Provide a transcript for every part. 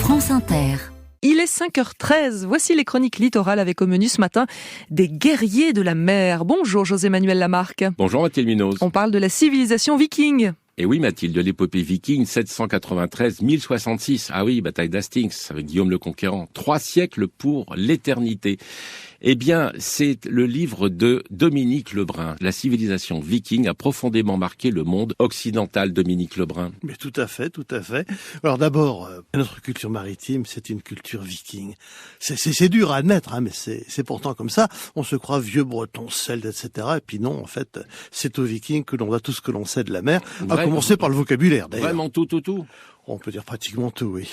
France Inter. Il est 5h13, voici les chroniques littorales avec au menu ce matin des guerriers de la mer. Bonjour José-Manuel Lamarque. Bonjour Mathilde Munoz. On parle de la civilisation viking. Et oui Mathilde, de l'épopée viking 793-1066. Ah oui, bataille d'Hastings avec Guillaume le Conquérant. 3 siècles pour l'éternité. Eh bien, c'est le livre de Dominique Lebrun. La civilisation viking a profondément marqué le monde occidental, Dominique Lebrun. Mais tout à fait, tout à fait. Alors d'abord, notre culture maritime, c'est une culture viking. C'est dur à admettre, hein, mais c'est pourtant comme ça. On se croit vieux breton, celte, etc. Et puis non, en fait, c'est aux vikings que l'on doit tout ce que l'on sait de la mer, à commencer par le vocabulaire d'ailleurs. Vraiment tout. On peut dire pratiquement tout, oui.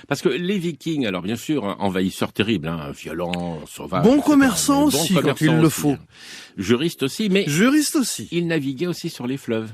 Parce que les Vikings, alors bien sûr, envahisseurs terribles, violents, sauvages. Bons commerçants aussi, quand il le faut. Juristes aussi, mais... Juristes aussi. Ils naviguaient aussi sur les fleuves.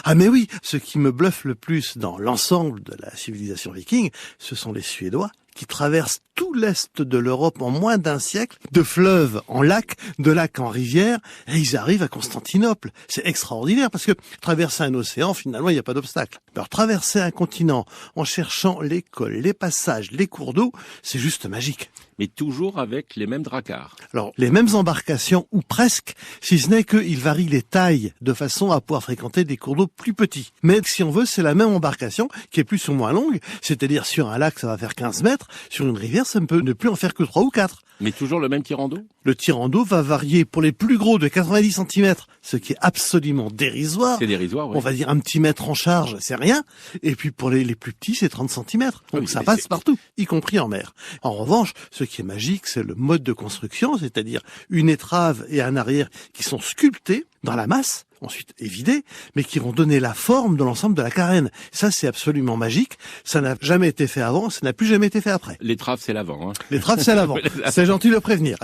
Ah mais oui, ce qui me bluffe le plus dans l'ensemble de la civilisation viking, ce sont les Suédois qui traversent tout l'est de l'Europe en moins d'un siècle, de fleuve en lac, de lac en rivière, et ils arrivent à Constantinople. C'est extraordinaire parce que traverser un océan, finalement, il n'y a pas d'obstacle. Alors traverser un continent en cherchant les cols, les passages, les cours d'eau, c'est juste magique. Mais toujours avec les mêmes dracars. Alors, les mêmes embarcations, ou presque, si ce n'est qu'ils varient les tailles de façon à pouvoir fréquenter des cours d'eau plus petits. Mais si on veut, c'est la même embarcation qui est plus ou moins longue, c'est-à-dire sur un lac, ça va faire 15 mètres, sur une rivière, ça ne peut ne plus en faire que 3 ou 4. Mais toujours le même tirant d'eau ? Le tirant d'eau va varier pour les plus gros de 90 cm, ce qui est absolument dérisoire. C'est dérisoire, oui. On va dire un petit mètre en charge, c'est rien. Et puis pour les plus petits, c'est 30 cm. Donc ça passe partout, y compris en mer. En revanche, ce qui est magique, c'est le mode de construction, c'est-à-dire une étrave et un arrière qui sont sculptés dans la masse, ensuite évidés, mais qui vont donner la forme de l'ensemble de la carène. Ça, c'est absolument magique. Ça n'a jamais été fait avant, ça n'a plus jamais été fait après. L'étrave, c'est l'avant. L'étrave, c'est l'avant. C'est gentil de le prévenir.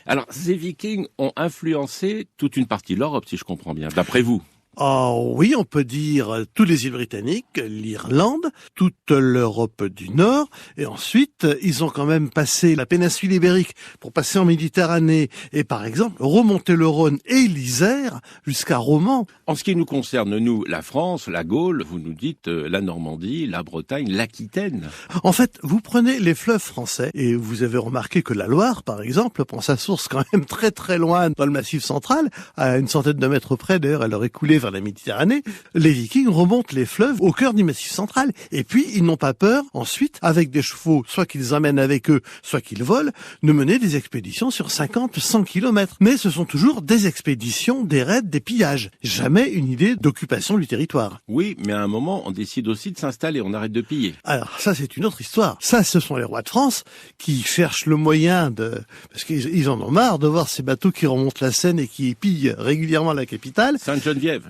Alors, ces Vikings ont influencé toute une partie de l'Europe, si je comprends bien, d'après vous. Oh oui, on peut dire toutes les îles britanniques, l'Irlande, toute l'Europe du Nord, et ensuite ils ont quand même passé la péninsule ibérique pour passer en Méditerranée et par exemple remonter le Rhône et l'Isère jusqu'à Romans. En ce qui nous concerne, nous, la France, la Gaule, vous nous dites la Normandie, la Bretagne, l'Aquitaine. En fait, vous prenez les fleuves français et vous avez remarqué que la Loire, par exemple, prend sa source quand même très très loin dans le Massif central, à une centaine de mètres près, d'ailleurs elle aurait coulé vers la Méditerranée. Les Vikings remontent les fleuves au cœur du Massif central. Et puis, ils n'ont pas peur, ensuite, avec des chevaux, soit qu'ils emmènent avec eux, soit qu'ils volent, de mener des expéditions sur 50, 100 kilomètres. Mais ce sont toujours des expéditions, des raids, des pillages. Jamais une idée d'occupation du territoire. Oui, mais à un moment, on décide aussi de s'installer, on arrête de piller. Alors, ça, c'est une autre histoire. Ça, ce sont les rois de France qui cherchent le moyen parce qu'ils en ont marre de voir ces bateaux qui remontent la Seine et qui pillent régulièrement la capitale. Sainte-Geneviève,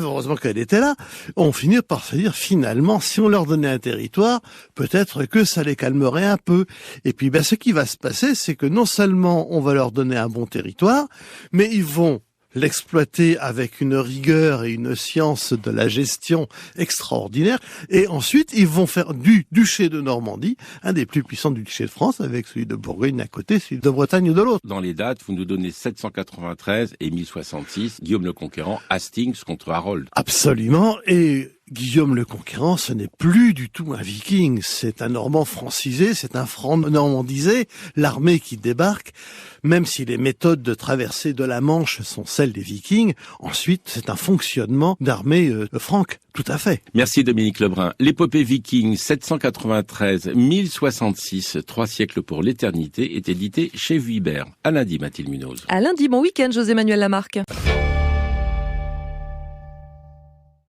heureusement qu'elle était là, on finit par se dire finalement, si on leur donnait un territoire, peut-être que ça les calmerait un peu. Et puis, ce qui va se passer, c'est que non seulement on va leur donner un bon territoire, mais ils vont l'exploiter avec une rigueur et une science de la gestion extraordinaire. Et ensuite, ils vont faire du duché de Normandie, un des plus puissants du duché de France, avec celui de Bourgogne d'un côté, celui de Bretagne de l'autre. dans les dates, vous nous donnez 793 et 1066, Guillaume le Conquérant, Hastings contre Harold. Absolument. Et Guillaume le Conquérant, ce n'est plus du tout un viking, c'est un Normand francisé, c'est un franc normandisé, l'armée qui débarque, même si les méthodes de traversée de la Manche sont celles des vikings, ensuite c'est un fonctionnement d'armée franque, tout à fait. Merci Dominique Lebrun. L'épopée viking 793-1066, 3 siècles pour l'éternité, est édité chez Vuibert. À lundi, Mathilde Munoz. À lundi, bon week-end José-Manuel Lamarque.